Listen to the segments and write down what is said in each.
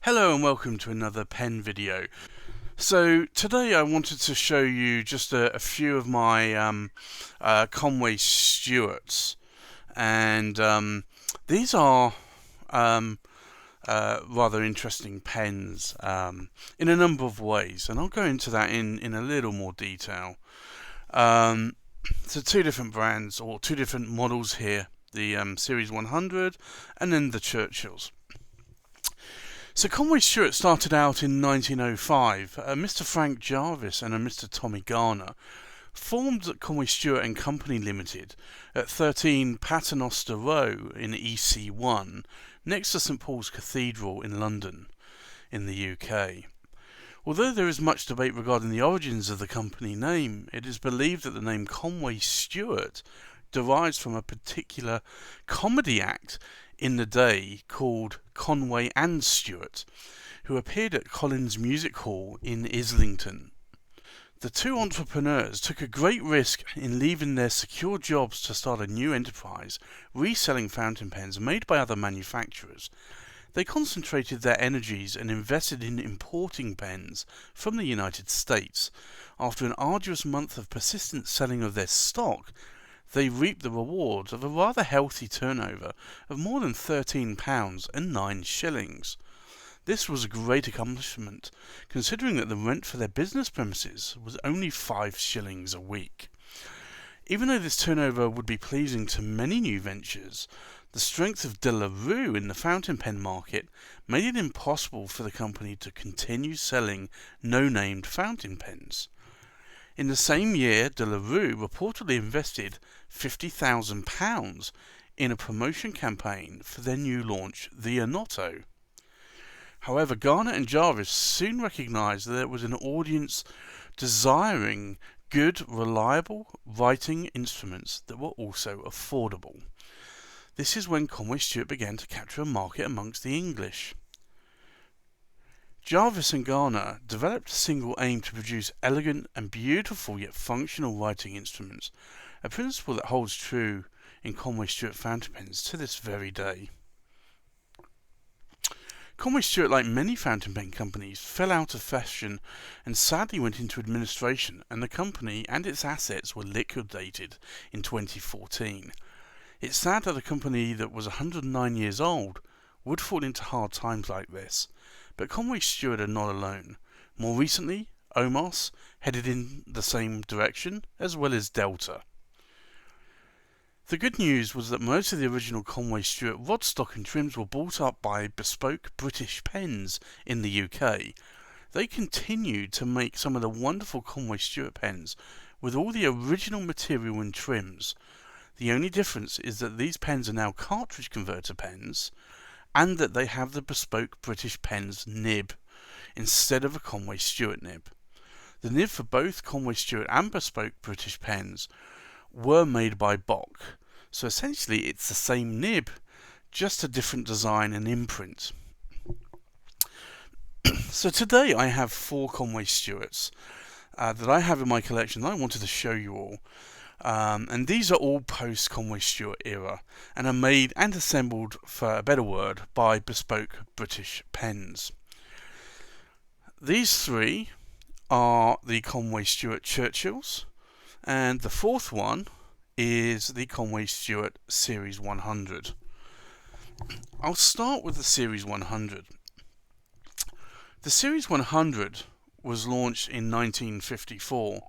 Hello and welcome to another pen video. So today I wanted to show you just a few of my Conway Stewarts, and these are rather interesting pens in a number of ways, and I'll go into that in a little more detail. So two different brands, or two different models here, the Series 100 and then the Churchills. So Conway Stewart started out in 1905. Mr. Frank Jarvis and a Mr. Tommy Garner formed Conway Stewart and Company Limited at 13 Paternoster Row in EC1, next to St Paul's Cathedral in London, in the UK. Although there is much debate regarding the origins of the company name, it is believed that the name Conway Stewart derives from a particular comedy act in the day called Conway and Stewart, who appeared at Collins Music Hall in Islington. The two entrepreneurs took a great risk in leaving their secure jobs to start a new enterprise, reselling fountain pens made by other manufacturers. They concentrated their energies and invested in importing pens from the United States. After an arduous month of persistent selling of their stock, they reaped the rewards of a rather healthy turnover of more than £13 and 9 shillings. This was a great accomplishment, considering that the rent for their business premises was only 5 shillings a week. Even though this turnover would be pleasing to many new ventures, the strength of De La Rue in the fountain pen market made it impossible for the company to continue selling no-named fountain pens. In the same year, De La Rue reportedly invested £50,000 in a promotion campaign for their new launch, the Anotto. However, Garner and Jarvis soon recognised that there was an audience desiring good, reliable writing instruments that were also affordable. This is when Conway Stewart began to capture a market amongst the English. Jarvis and Garner developed a single aim to produce elegant and beautiful yet functional writing instruments, a principle that holds true in Conway Stewart fountain pens to this very day. Conway Stewart, like many fountain pen companies, fell out of fashion and sadly went into administration, and the company and its assets were liquidated in 2014. It's sad that a company that was 109 years old would fall into hard times like this, but Conway Stewart are not alone. More recently, Omos headed in the same direction, as well as Delta. The good news was that most of the original Conway Stewart rod stock and trims were bought up by Bespoke British Pens in the UK. They continued to make some of the wonderful Conway Stewart pens with all the original material and trims. The only difference is that these pens are now cartridge converter pens, and that they have the Bespoke British Pens nib instead of a Conway Stewart nib. The nib for both Conway Stewart and Bespoke British Pens were made by Bock, so essentially it's the same nib, just a different design and imprint. So today I have 4 Conway Stewarts that I have in my collection that I wanted to show you all. And these are all post-Conway Stewart era and are made and assembled, for a better word, by Bespoke British Pens. These 3 are the Conway Stewart Churchills, and the 4th one is the Conway Stewart Series 100. I'll start with the Series 100. The Series 100 was launched in 1954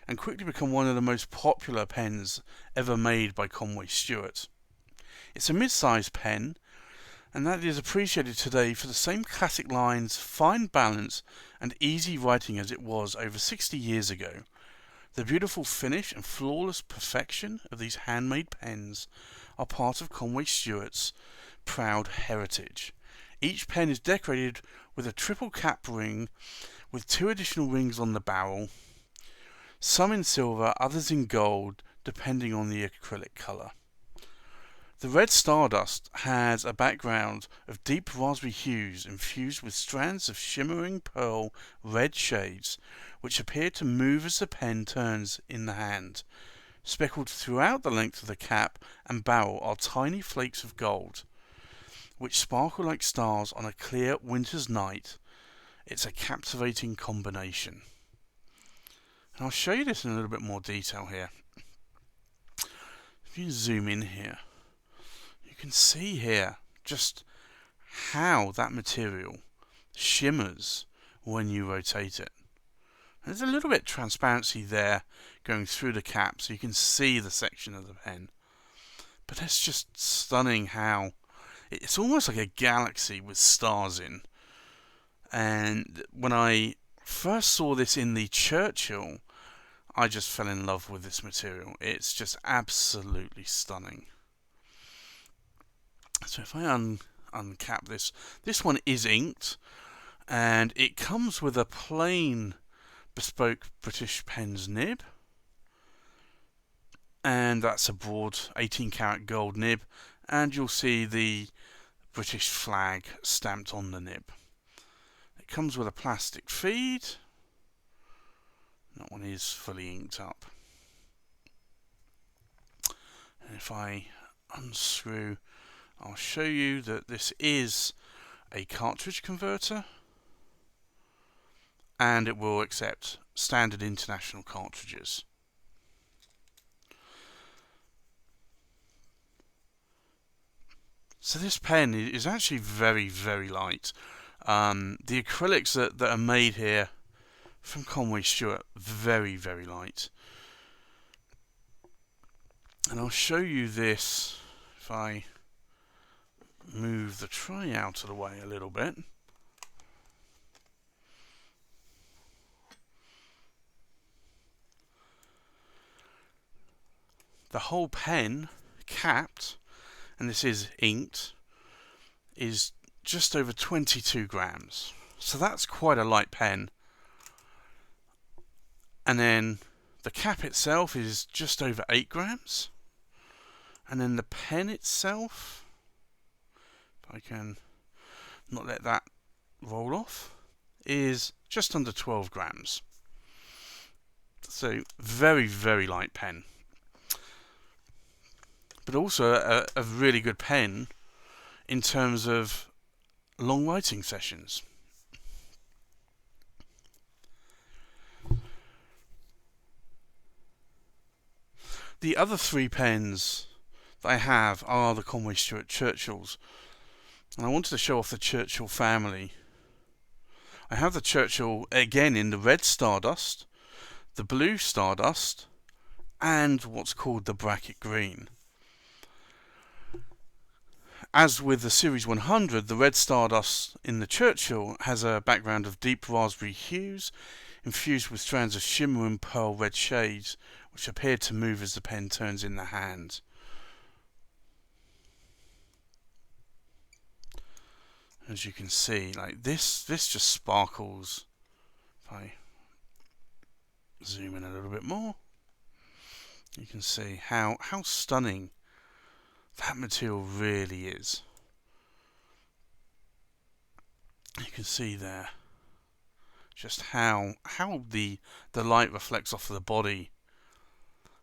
and quickly become one of the most popular pens ever made by Conway Stewart. It's a mid-sized pen, and that is appreciated today for the same classic lines, fine balance, and easy writing as it was over 60 years ago. The beautiful finish and flawless perfection of these handmade pens are part of Conway Stewart's proud heritage. Each pen is decorated with a triple cap ring with 2 additional rings on the barrel, some in silver, others in gold, depending on the acrylic colour. The Red Stardust has a background of deep raspberry hues infused with strands of shimmering pearl red shades, which appear to move as the pen turns in the hand. Speckled throughout the length of the cap and barrel are tiny flakes of gold. which sparkle like stars on a clear winter's night. It's a captivating combination. And I'll show you this in a little bit more detail here. If you zoom in here, you can see here just how that material shimmers when you rotate it. There's a little bit of transparency there going through the cap, so you can see the section of the pen. But it's just stunning how it's almost like a galaxy with stars in. And when I first saw this in the Churchill, I just fell in love with this material. It's just absolutely stunning. So if I uncap this one is inked, and it comes with a plain Bespoke British Pens nib, and that's a broad 18 karat gold nib, and you'll see the British flag stamped on the nib. It comes with a plastic feed. That one is fully inked up. And if I unscrew, I'll show you that this is a cartridge converter, and it will accept standard international cartridges. So this pen is actually very, very light. The acrylics that are made here from Conway Stewart, very, very light. And I'll show you this if I move the tray out of the way a little bit. The whole pen, capped, and this is inked, is just over 22 grams. So that's quite a light pen. And then the cap itself is just over 8 grams. And then the pen itself, if I can not let that roll off, is just under 12 grams. So very, very light pen. But also a really good pen in terms of long writing sessions. The other 3 pens that I have are the Conway Stewart Churchills, and I wanted to show off the Churchill family. I have the Churchill again in the Red Stardust, the Blue Stardust, and what's called the Bracket Green. As with the Series 100, the Red Stardust in the Churchill has a background of deep raspberry hues infused with strands of shimmering pearl red shades which appear to move as the pen turns in the hand. As you can see, like this just sparkles. If I zoom in a little bit more, you can see how stunning that material really is. You can see there just how the light reflects off of the body,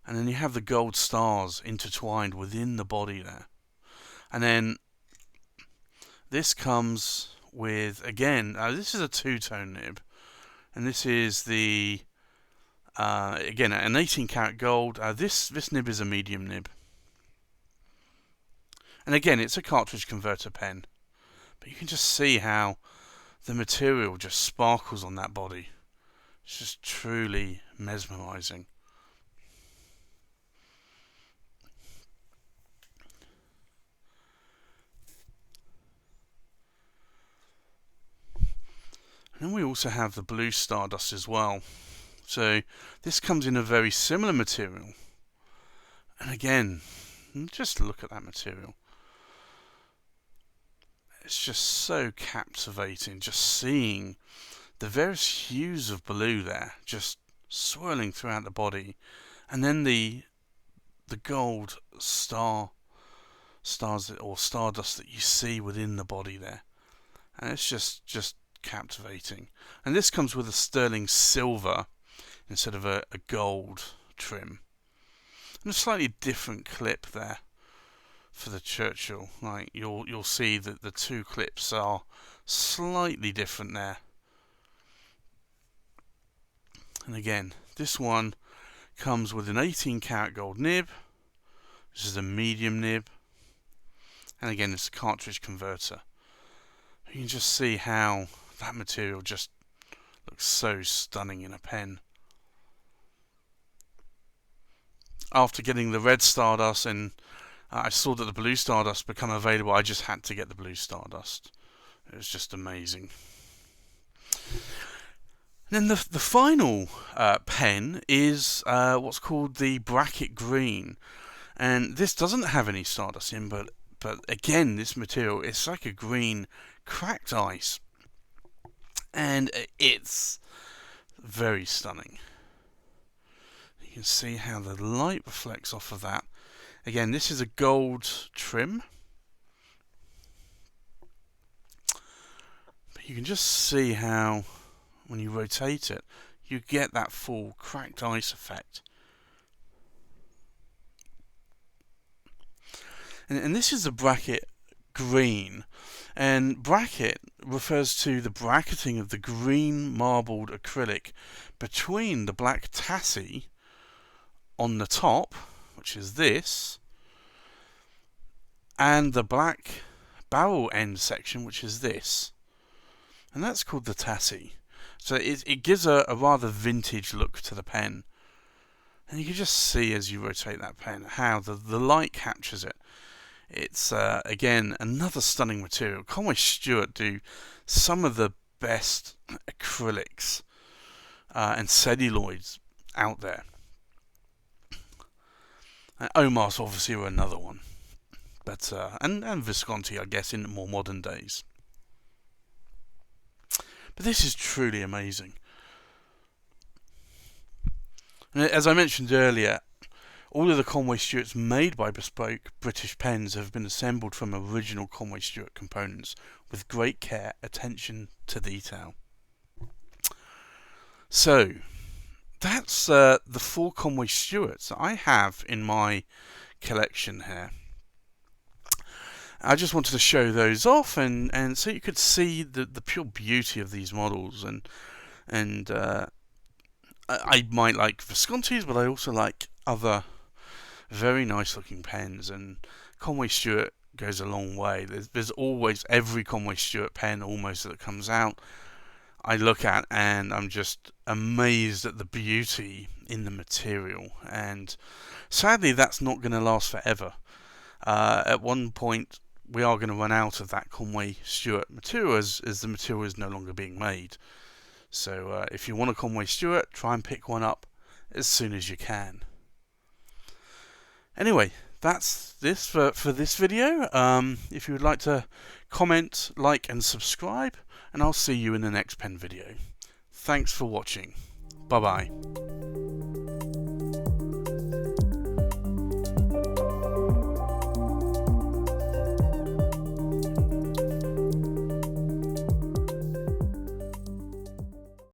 and then you have the gold stars intertwined within the body there. And then this comes with, again, this is a two-tone nib, and this is the again an 18 karat gold. This nib is a medium nib. And again, it's a cartridge converter pen, but you can just see how the material just sparkles on that body. It's just truly mesmerizing. And then we also have the Blue Stardust as well. So this comes in a very similar material. And again, just look at that material. It's just so captivating, just seeing the various hues of blue there, just swirling throughout the body, and then the gold stars or stardust that you see within the body there, and it's just captivating. And this comes with a sterling silver instead of a gold trim, and a slightly different clip there for the Churchill. Like you'll see that the two clips are slightly different there. And again, this one comes with an 18 karat gold nib. This is a medium nib. And again, it's a cartridge converter. You can just see how that material just looks so stunning in a pen. After getting the Red Stardust and I saw that the Blue Stardust become available, I just had to get the Blue Stardust. It was just amazing. And then the final pen is what's called the Bracket Green. And this doesn't have any Stardust in, but again, this material is like a green cracked ice. And it's very stunning. You can see how the light reflects off of that. Again, this is a gold trim. But you can just see how, when you rotate it, you get that full cracked ice effect. And this is the Bracket Green. And bracket refers to the bracketing of the green marbled acrylic between the black tassie on the top, which is this, and the black barrel end section, which is this. And that's called the tassie. So it gives a rather vintage look to the pen. And you can just see as you rotate that pen how the light captures it. It's, again, another stunning material. Conway Stewart do some of the best acrylics and celluloids out there. Omar's obviously were another one. But and Visconti, I guess, in more modern days. But this is truly amazing. And as I mentioned earlier, all of the Conway Stewarts made by Bespoke British Pens have been assembled from original Conway Stewart components with great care, attention to detail. So, that's the 4 Conway Stewarts that I have in my collection here. I just wanted to show those off and so you could see the pure beauty of these models. And I might like Visconti's, but I also like other very nice looking pens, and Conway Stewart goes a long way. There's always, every Conway Stewart pen almost that comes out I look at and I'm just amazed at the beauty in the material, and sadly that's not going to last forever. At one point we are going to run out of that Conway Stewart material as the material is no longer being made. So if you want a Conway Stewart, try and pick one up as soon as you can. Anyway, that's this for this video. If you would like to comment, like and subscribe, and I'll see you in the next pen video. Thanks for watching. Bye bye.